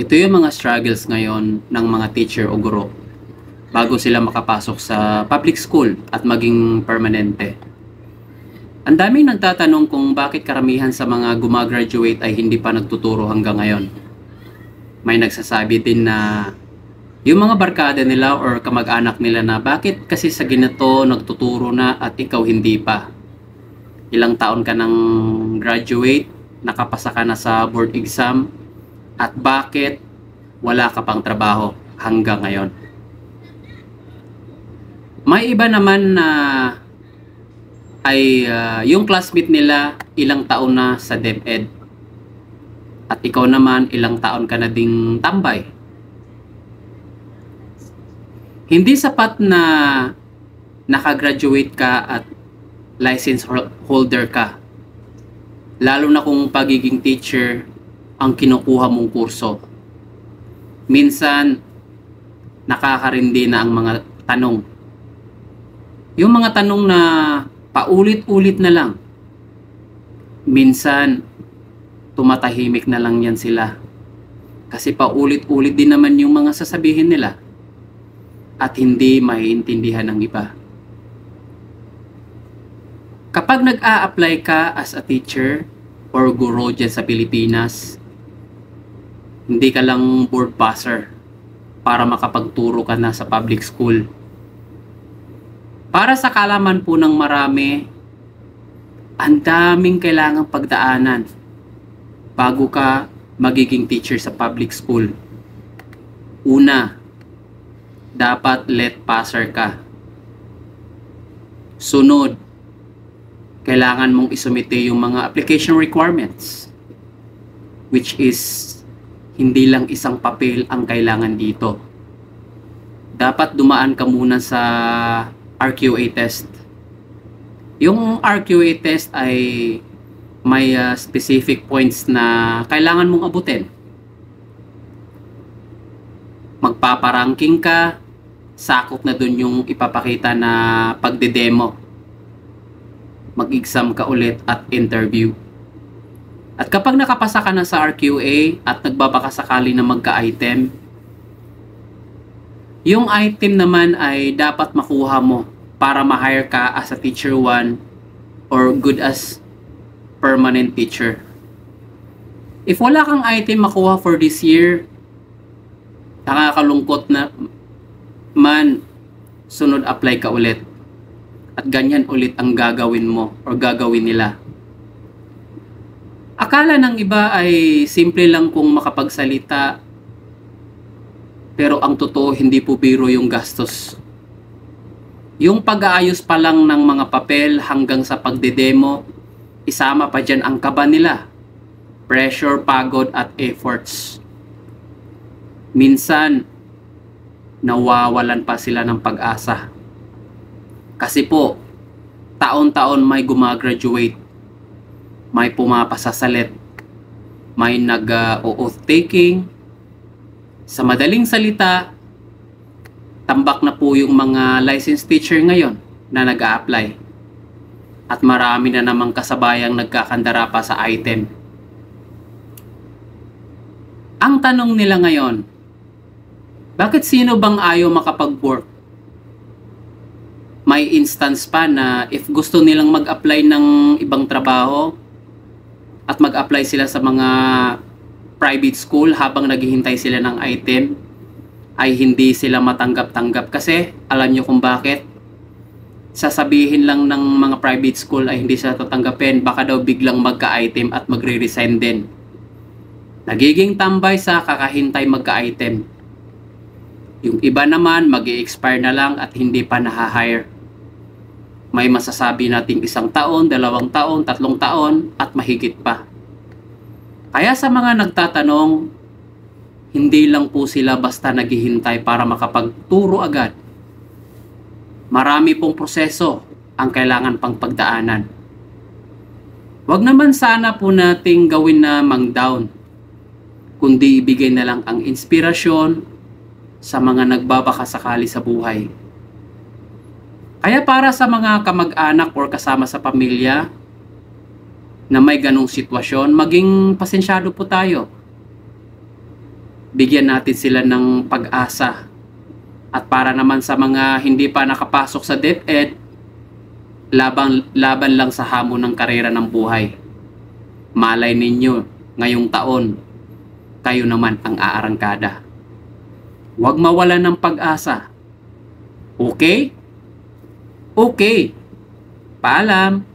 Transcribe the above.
Ito yung mga struggles ngayon ng mga teacher o guro bago sila makapasok sa public school at maging permanente. Ang daming nagtatanong kung bakit karamihan sa mga gumagraduate ay hindi pa nagtuturo hanggang ngayon. May nagsasabi din na yung mga barkada nila or kamag-anak nila na bakit kasi sa ginito nagtuturo na at ikaw hindi pa. Ilang taon ka nang graduate, nakapasa ka na sa board exam, at bakit wala ka pang trabaho hanggang ngayon. May iba naman na yung classmate nila ilang taon na sa DepEd at ikaw naman ilang taon ka na ding tambay. Hindi sapat na nakagraduate ka at license holder ka, lalo na kung pagiging teacher ang kinukuha mong kurso. Minsan nakakarindi na ang mga tanong. Yung mga tanong na paulit-ulit na lang. Minsan tumatahimik na lang yan sila. Kasi paulit-ulit din naman yung mga sasabihin nila at hindi maiintindihan ng iba. Kapag nag-a-apply ka as a teacher or guro dyan sa Pilipinas, hindi ka lang board passer para makapagturo ka na sa public school. Para sa kalaman po ng marami, ang daming kailangang pagdaanan bago ka magiging teacher sa public school. Una, dapat let passer ka. Sunod, kailangan mong isumite yung mga application requirements, which is hindi lang isang papel ang kailangan dito. Dapat dumaan ka muna sa RQA test. Yung RQA test ay may specific points na kailangan mong abutin. Magpaparanking ka, sakop na dun yung ipapakita na pagde-demo. Mag-exam ka ulit at interview. At kapag nakapasa ka na sa RQA at nagbabakasakali na magka-item, yung item naman ay dapat makuha mo para ma-hire ka as a teacher 1 or good as permanent teacher. If wala kang item makuha for this year, nakakalungkot na man, sunod apply ka ulit. At ganyan ulit ang gagawin mo o gagawin nila. Akala ng iba ay simple lang kung makapagsalita, pero ang totoo hindi po biro yung gastos. Yung pag-aayos pa lang ng mga papel hanggang sa pagdedemo, isama pa dyan ang kaba nila, pressure, pagod at efforts. Minsan, nawawalan pa sila ng pag-asa. Kasi po, taon-taon may gumagraduate, may pumapasa sa let, may nag-oath taking. Sa madaling salita, tambak na po yung mga licensed teacher ngayon na nag-a-apply. At marami na namang kasabayang nagkakandara pa sa item. Ang tanong nila ngayon, bakit sino bang ayaw makapag-work? May instance pa na if gusto nilang mag-apply ng ibang trabaho at mag-apply sila sa mga private school habang naghihintay sila ng item, ay hindi sila matanggap-tanggap. Kasi alam nyo kung bakit? Sasabihin lang ng mga private school ay hindi sila tatanggapin, baka daw biglang magka-item at magre-resign din. Nagiging tambay sa kakahintay magka-item. Yung iba naman mag-i-expire na lang at hindi pa na-hire. May masasabi nating 1 taon, 2 taon, 3 taon at mahigit pa. Kaya sa mga nagtatanong, hindi lang po sila basta naghihintay para makapagturo agad. Marami pong proseso ang kailangan pang pagdaanan. Huwag naman sana po nating gawin na mang-down, kundi ibigay na lang ang inspirasyon sa mga nagbabakasakali sa buhay. Kaya para sa mga kamag-anak or kasama sa pamilya na may ganong sitwasyon, maging pasensyado po tayo. bigyan natin sila ng pag-asa. At para naman sa mga hindi pa nakapasok sa DepEd, laban lang sa hamon ng karera ng buhay. Malay ninyo, ngayong taon, kayo naman ang aarangkada. Huwag mawalan ng pag-asa. Okay? Okay. Paalam.